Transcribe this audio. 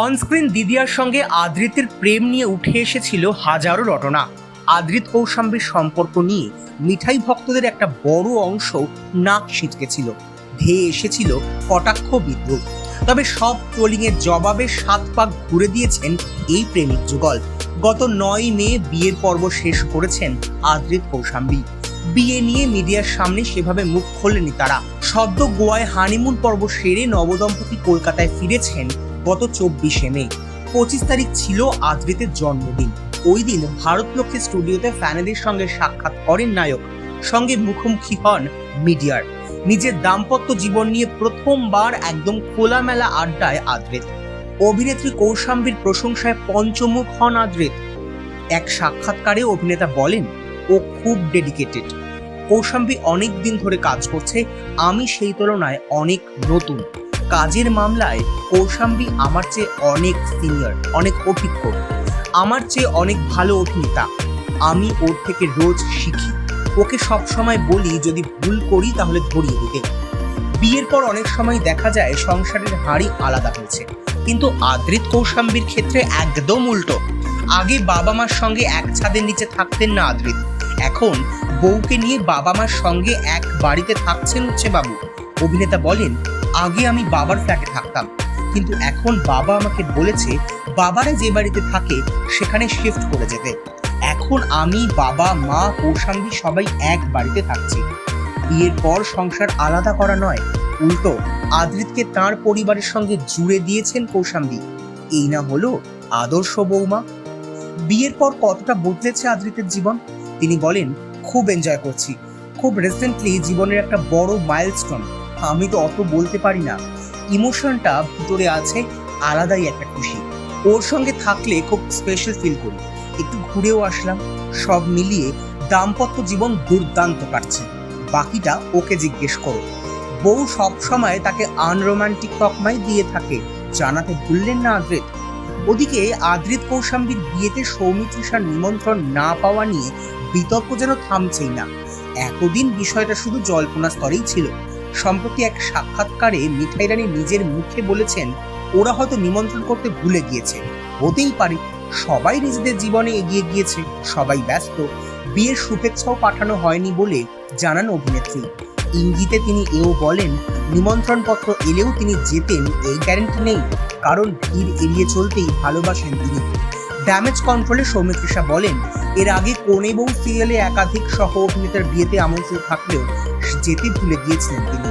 Onscreen দিদিয়ার সঙ্গে আদ্রিতের প্রেম নিয়ে উঠে এসেছিল হাজারো রটনা। আদ্রিত কৌশাম্বীর সম্পর্ক নিয়ে মিঠাই ভক্তদের একটা বড় অংশ নাক ছিটকেছিল, ধেয়ে এসেছিল কটাক্ষ বিদ্রুপ। তবে সব ট্রোলিংয়ের জবাবে 7 পাক ঘুরে দিয়েছেন এই প্রেমিক যুগল। গত 9 মে বিয়ের পর্ব শেষ করেছেন আদ্রিত কৌশাম্বী। বিয়ে নিয়ে মিডিয়ার সামনে সেভাবে মুখ খোলেনি তারা। সদ্য গোয়ায় হানিমুন পর্ব সেরে নবদম্পতি কলকাতায় ফিরেছেন গত 24 মে। 25 তারিখ ছিল আদ্রিতের জন্মদিন। ওই দিন ভারতলক্ষ্মী স্টুডিওতে ফ্যানেদের সঙ্গে সাক্ষাৎ করেন নায়ক, সঙ্গে মুখোমুখি হন মিডিয়ার। নিজের দাম্পত্য জীবন নিয়ে প্রথমবার একদম খোলামেলা আড্ডায় আদ্রিত। অভিনেত্রী কৌশাম্বীর প্রশংসায় পঞ্চমুখ হন আদ্রিত। এক সাক্ষাৎকারে অভিনেতা বলেন, ও খুব ডেডিকেটেড। কৌশাম্বী অনেক দিন ধরে কাজ করছে, আমি সেই তুলনায় অনেক নতুন। কাজের মামলায় কৌশাম্বী আমার চেয়ে অনেক সিনিয়র, অনেক অভিজ্ঞ, আমার চেয়ে অনেক ভালো অভিনেতা। আমি ওর থেকে রোজ শিখি। ওকে সবসময় বলি যদি ভুল করি তাহলে ধরিয়ে দিতে। বিয়ের পর অনেক সময় দেখা যায় সংসারের হাঁড়ি আলাদা হয়েছে, কিন্তু আদ্রিত কৌশাম্বীর ক্ষেত্রে একদম উল্টো। আগে বাবা মার সঙ্গে এক ছাদের নিচে থাকতেন না আদ্রিত, এখন বউকে নিয়ে বাবা মার সঙ্গে এক বাড়িতে থাকছেন হচ্ছে বাবু। অভিনেতা বলেন, আগে আমি বাবার ফ্ল্যাটে থাকতাম, কিন্তু এখন বাবা আমাকে বলেছে বাবারা যে বাড়িতে থাকে সেখানে শিফট করে যেতে। এখন আমি, বাবা, মা, কৌশাম্বী সবাই এক বাড়িতে থাকছি। বিয়ের পর সংসার আলাদা করা নয়, উল্টো আদ্রিতকে তাঁর পরিবারের সঙ্গে জুড়ে দিয়েছেন কৌশাম্বী। এই না হলো আদর্শ বৌমা। বিয়ের পর কতটা বদলেছে আদ্রিতের জীবন তিনি বলেন, খুব এনজয় করছি। খুব রিসেন্টলি জীবনের একটা বড় মাইলস্টোন। আমি তো অত বলতে পারি না, ইমোশনটা ভিতরে আছে, আলাদাই একটা খুশি। ওর সঙ্গে থাকলে খুব স্পেশাল ফিল করি। একটু ঘুরেও আসলাম। সব মিলিয়ে দাম্পত্য জীবন দুর্দান্ত কাটছে। বাকিটা ওকে জিজ্ঞেস করো। বউ সবসময় তাকে আনরোমান্টিক তকমাই দিয়ে থাকে, জানাতে ভুললেন না আদ্রিত। ওদিকে আদ্রিত কৌশাম্বীর বিয়েতে সৌমিত্রিষার নিমন্ত্রণ না পাওয়া নিয়ে বিতর্ক যেন থামছেই না। এতদিন বিষয়টা শুধু জল্পনা স্তরেই ছিল। সম্প্রতি এক সাক্ষাৎকারে মিঠাই রানী নিজের মুখে বলেছেন, ওরা হয়তো নিমন্ত্রণ করতে ভুলে গিয়েছে। হতেই পারে, সবাই নিজেদের জীবনে এগিয়ে গিয়েছে, সবাই ব্যস্ত। বিয়ের শুভেচ্ছাও পাঠানো হয়নি বলে জানান অভিনেত্রী। ইঙ্গিতে তিনি এও বলেন, নিমন্ত্রণপত্র এলেও তিনি যেতেন এই গ্যারান্টি নেই, কারণ ভিড় এড়িয়ে চলতেই ভালোবাসেন তিনি। ড্যামেজ কন্ট্রোলে সৌমিত্রিষা বলেন, এর আগে কোনে বউ সিরিয়ালে একাধিক সহ অভিনেতার বিয়েতে আমন্ত্রিত থাকলেও যেতে ভুলে গিয়েছিলেন তিনি।